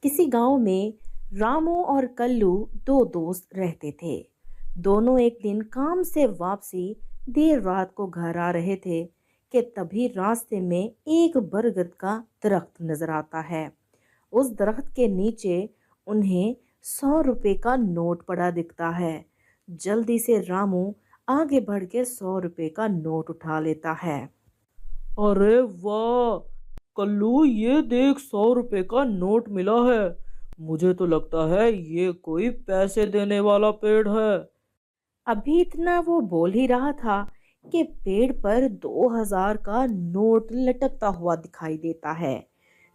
किसी गांव में रामू और कल्लू दो दोस्त रहते थे। दोनों एक दिन काम से वापसी देर रात को घर आ रहे थे कि तभी रास्ते में एक बरगद का दरख्त नजर आता है। उस दरख्त के नीचे उन्हें 100 रुपए का नोट पड़ा दिखता है। जल्दी से रामू आगे बढ़ के 100 रुपए का नोट उठा लेता है। अरे वाह कल्लू, ये देख 100 रुपए का नोट मिला है। मुझे तो लगता है ये कोई पैसे देने वाला पेड़ है। अभी इतना वो बोल ही रहा था कि पेड़ पर 2000 का नोट लटकता हुआ दिखाई देता है।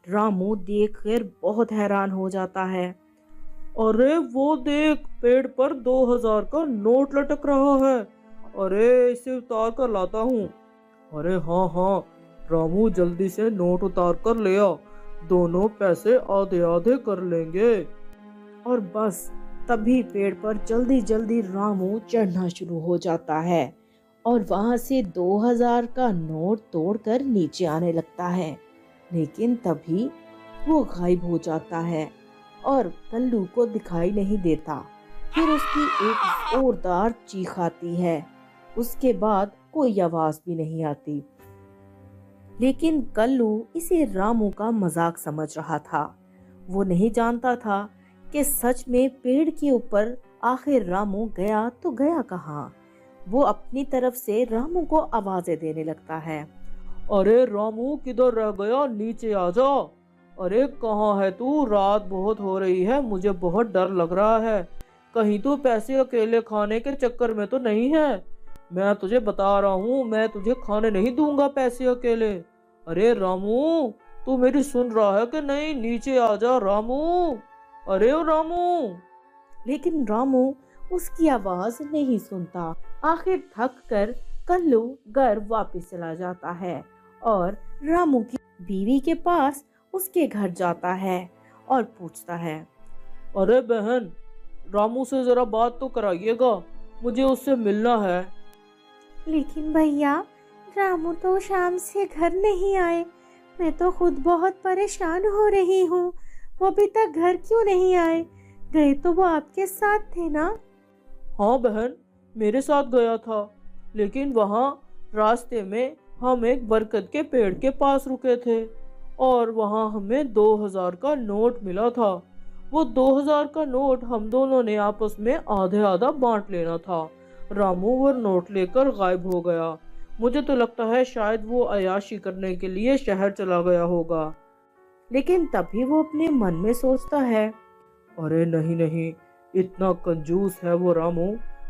रामू देखकर बहुत हैरान हो जाता है। अरे वो देख, पेड़ पर 2000 का नोट लटक रहा है। अरे इसे उतार कर लाता हूँ। अरे हाँ हाँ, रामू जल्दी से नोट उतार कर ले आ। दोनों पैसे आधे आधे कर लेंगे। और बस तभी पेड़ पर जल्दी जल्दी रामू चढ़ना शुरू हो जाता है और वहां से 2000 का नोट तोड़कर नीचे आने लगता है। लेकिन तभी वो गायब हो जाता है और कल्लू को दिखाई नहीं देता। फिर उसकी एक जोरदार चीख आती है। उसके बाद कोई आवाज भी नहीं आती। लेकिन कल्लू इसे रामू का मजाक समझ रहा था। वो नहीं जानता था कि सच में पेड़ के ऊपर आखिर रामू गया तो गया कहाँ। वो अपनी तरफ से रामू को आवाजें देने लगता है। अरे रामू किधर रह गया, नीचे आ जा। अरे कहाँ है तू, रात बहुत हो रही है, मुझे बहुत डर लग रहा है। कहीं तू पैसे अकेले खाने के चक्कर में तो नहीं है? मैं तुझे बता रहा हूँ, मैं तुझे खाने नहीं दूंगा पैसे अकेले। अरे रामू, तू मेरी सुन रहा है कि नहीं? नीचे आ जा रामू। अरे ओ रामू। लेकिन रामू उसकी आवाज नहीं सुनता। आखिर थक कर कल्लू घर वापस चला जाता है और रामू की बीवी के पास उसके घर जाता है और पूछता है। अरे बहन, रामू से जरा बात तो कराइएगा, मुझे उससे मिलना है। लेकिन भैया, रामू तो शाम से घर नहीं आए। मैं तो खुद बहुत परेशान हो रही हूँ। वो अभी तक घर क्यों नहीं आए? गए तो वो आपके साथ थे ना? हाँ बहन, मेरे साथ गया था, लेकिन वहाँ रास्ते में हम एक बरगद के पेड़ के पास रुके थे और वहाँ हमें 2000 का नोट मिला था। वो 2000 का नोट हम दोनों ने आपस में आधे आधा बांट लेना था। रामू वो नोट लेकर गायब हो गया। मुझे तो लगता है शायद वो अय्याशी करने के लिए शहर चला गया होगा। लेकिन तभी वो अपने मन में सोचता है। अरे नहीं नहीं, इतना कंजूस है वो रामू,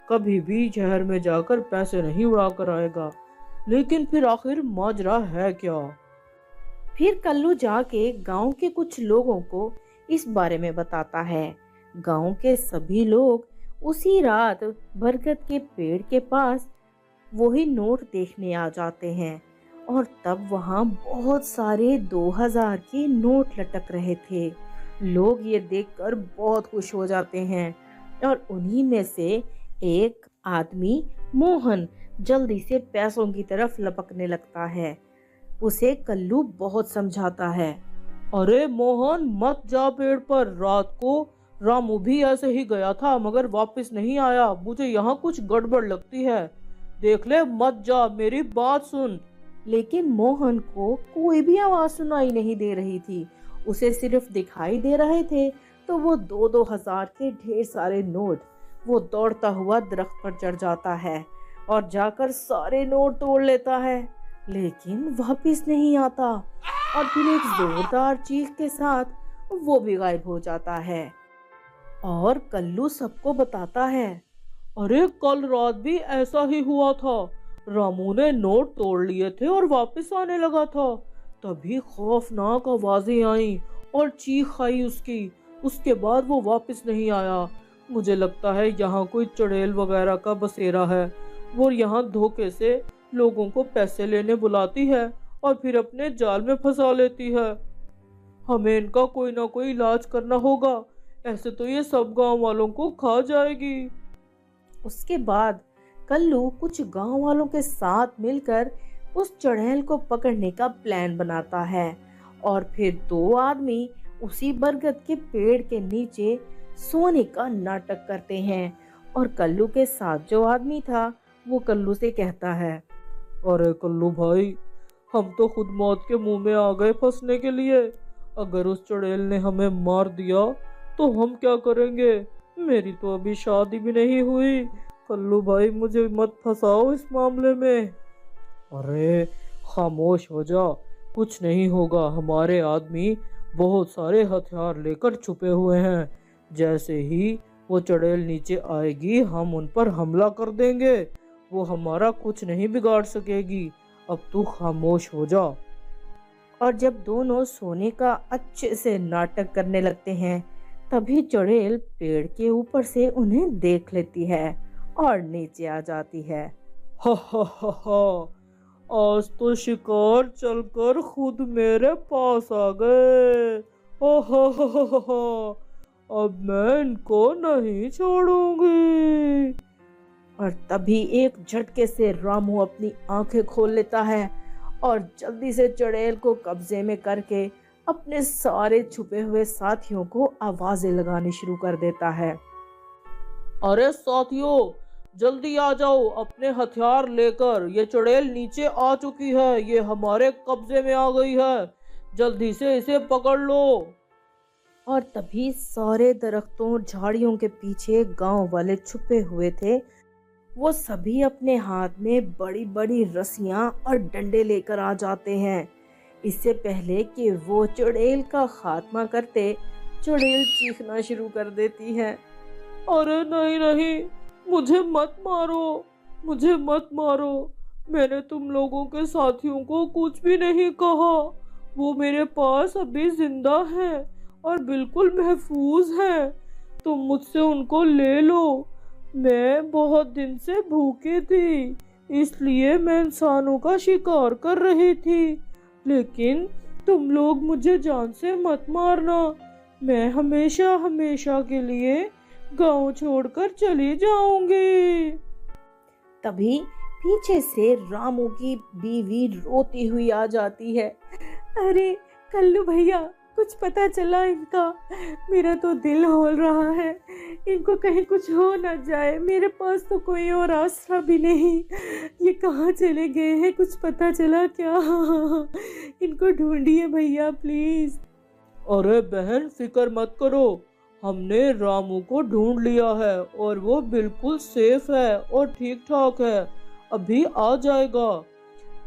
कभी भी शहर में जाकर पैसे नहीं उड़ा कर आएगा। लेकिन फिर आखिर माजरा है क्या? फिर कल्लू जाके गांव के कुछ लोगों को इस बारे में बताता है। गांव के सभी लोग उसी रात बरगद के पेड़ के पास वही नोट देखने आ जाते हैं और तब वहां बहुत सारे 2000 के नोट लटक रहे थे। लोग ये देखकर बहुत खुश हो जाते हैं और उन्हीं में से एक आदमी मोहन जल्दी से पैसों की तरफ लपकने लगता है। उसे कल्लू बहुत समझाता है। अरे मोहन, मत जा पेड़ पर। रात को रामू भी ऐसे ही गया था मगर वापस नहीं आया। मुझे यहाँ कुछ गड़बड़ लगती है। देख ले, मत जा, मेरी बात सुन। लेकिन मोहन को कोई भी आवाज सुनाई नहीं दे रही थी। उसे सिर्फ दिखाई दे रहे थे तो वो 2-2 हजार के ढेर सारे नोट। वो दौड़ता हुआ दरख्त पर चढ़ जाता है और जाकर सारे नोट तोड़ लेता है, लेकिन वापस नहीं आता। और फिर एक जोरदार चीख के साथ वो भी गायब हो जाता है। और कल्लू सबको बताता है। अरे कल रात भी ऐसा ही हुआ था। रामू ने नोट तोड़ लिए थे और वापस आने लगा था। तभी खौफनाक आवाजें आई और चीख आई उसकी। उसके बाद वो वापस नहीं आया। मुझे लगता है यहाँ कोई चुड़ैल वगैरह का बसेरा है। वो यहाँ धोखे से लोगों को पैसे लेने बुलाती है और फिर अपने जाल में फंसा लेती है। हमें इनका कोई ना कोई इलाज करना होगा, ऐसे तो ये सब गांव वालों को खा जाएगी। उसके बाद कल्लू कुछ गांव वालों के साथ मिलकर उस चुड़ैल को पकड़ने का प्लान बनाता है और फिर दो आदमी उसी बरगद के पेड़ के नीचे सोने का नाटक करते हैं। और कल्लू के साथ जो आदमी था वो कल्लू से कहता है, अरे कल्लू भाई, हम तो खुद मौत के मुंह में आ गए फंसने के लिए। अगर उस चुड़ैल ने हमें मार दिया तो हम क्या करेंगे? मेरी तो अभी शादी भी नहीं हुई। कल्लू भाई, मुझे मत फंसाओ इस मामले में। अरे खामोश हो जा, कुछ नहीं होगा। हमारे आदमी बहुत सारे हथियार लेकर छुपे हुए हैं। जैसे ही वो चुड़ैल नीचे आएगी हम उन पर हमला कर देंगे। वो हमारा कुछ नहीं बिगाड़ सकेगी। अब तू खामोश हो जा। और जब दोनों सोने का अच्छे से नाटक करने लगते हैं तभी चुड़ैल पेड़ के ऊपर से उन्हें देख लेती है और नीचे आ जाती है। हा हा हा हा, आज तो शिकार चलकर खुद मेरे पास आ गए। हा हा हा हा हा हा, अब मैं इनको नहीं छोड़ूंगी। और तभी एक झटके से रामू अपनी आंखें खोल लेता है और जल्दी से चुड़ैल को कब्जे में करके अपने सारे छुपे हुए साथियों को आवाजें लगानी शुरू कर देता है। अरे साथियों, जल्दी आ जाओ अपने हथियार लेकर। ये चुड़ैल नीचे आ चुकी है, ये हमारे कब्जे में आ गई है। जल्दी से इसे पकड़ लो। और तभी सारे दरख्तों झाड़ियों के पीछे गांव वाले छुपे हुए थे। वो सभी अपने हाथ में बड़ी बड़ी रस्सियां और डंडे लेकर आ जाते हैं। इससे पहले कि वो चुड़ैल का खात्मा करते, चुड़ैल चीखना शुरू कर देती है। अरे नहीं नहीं, मुझे मत मारो, मुझे मत मारो। मैंने तुम लोगों के साथियों को कुछ भी नहीं कहा। वो मेरे पास अभी जिंदा है और बिल्कुल महफूज है। तुम मुझसे उनको ले लो। मैं बहुत दिन से भूखी थी, इसलिए मैं इंसानों का शिकार कर रही थी। लेकिन तुम लोग मुझे जान से मत मारना। मैं हमेशा हमेशा के लिए गांव छोड़कर चली जाऊंगी। तभी पीछे से रामू की बीवी रोती हुई आ जाती है। अरे कल्लू भैया, कुछ पता चला इनका? मेरा तो दिल होल रहा है। इनको कहीं कुछ हो ना जाए। मेरे पास तो कोई और आसरा भी नहीं। ये कहाँ चले गए हैं? कुछ पता चला क्या? इनको ढूंढिए भैया प्लीज। अरे बहन, फिक्र मत करो। हमने रामू को ढूंढ लिया है और वो बिल्कुल सेफ है और ठीक ठाक है। अभी आ जाएगा।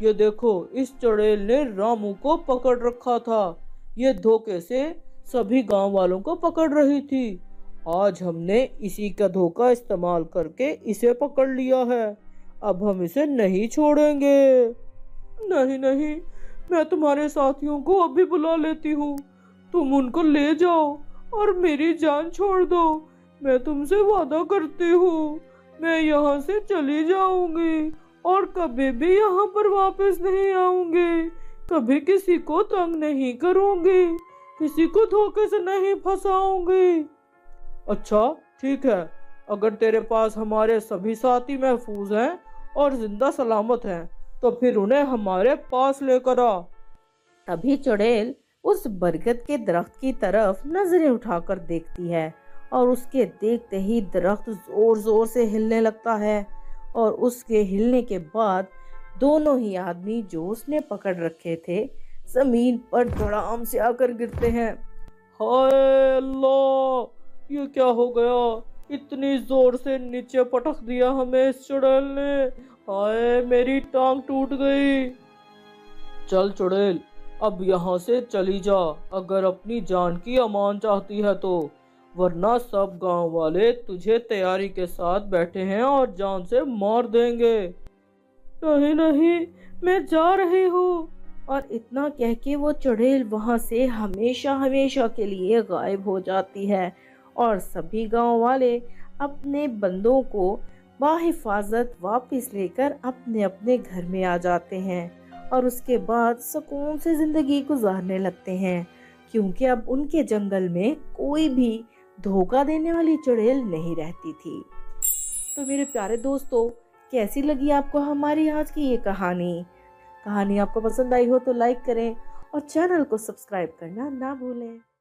ये देखो, इस चुड़ैल ने रामू को पकड़ रखा था। ये धोखे से सभी गांव वालों को पकड़ रही थी। आज हमने इसी का धोखा इस्तेमाल करके इसे पकड़ लिया है। अब हम इसे नहीं छोड़ेंगे। नहीं नहीं, मैं तुम्हारे साथियों को अभी बुला लेती हूँ। तुम उनको ले जाओ और मेरी जान छोड़ दो। मैं तुमसे वादा करती हूँ, मैं यहाँ से चली जाऊंगी और कभी भी यहाँ पर वापस नहीं आऊंगी। कभी किसी को तंग नहीं करूंगी, किसी को धोखे से नहीं फंसाऊंगी। अच्छा ठीक है, अगर तेरे पास हमारे सभी साथी महफूज हैं और जिंदा सलामत हैं तो फिर उन्हें हमारे पास लेकर आ। तभी चुड़ैल उस बरगद के दरख्त की तरफ नजरें उठाकर देखती है और उसके देखते ही दरख्त जोर जोर से हिलने लगता है। और उसके हिलने के बाद दोनों ही आदमी जो उसने पकड़ रखे थे जमीन पर धड़ाम से आकर गिरते हैं। हाय अल्लाह, ये क्या हो गया? इतनी जोर से नीचे पटक दिया हमें इस चुड़ैल ने। हाय, मेरी टांग टूट गई। चल चुड़ैल, अब यहाँ से चली जा अगर अपनी जान की अमान चाहती है तो, वरना सब गांव वाले तुझे तैयारी के साथ बैठे हैं और जान से मार देंगे। नहीं नहीं, मैं जा रही हूँ। और इतना कह के वो चुड़ैल वहां से हमेशा हमेशा के लिए गायब हो जाती है और सभी गांव वाले अपने बंदों को बाहिफाजत वापस लेकर अपने अपने घर में आ जाते हैं और उसके बाद सुकून से जिंदगी गुजारने लगते हैं, क्योंकि अब उनके जंगल में कोई भी धोखा देने वाली चुड़ैल नहीं रहती थी। तो मेरे प्यारे दोस्तों, कैसी लगी आपको हमारी आज की ये कहानी? कहानी आपको पसंद आई हो तो लाइक करें और चैनल को सब्सक्राइब करना ना भूलें।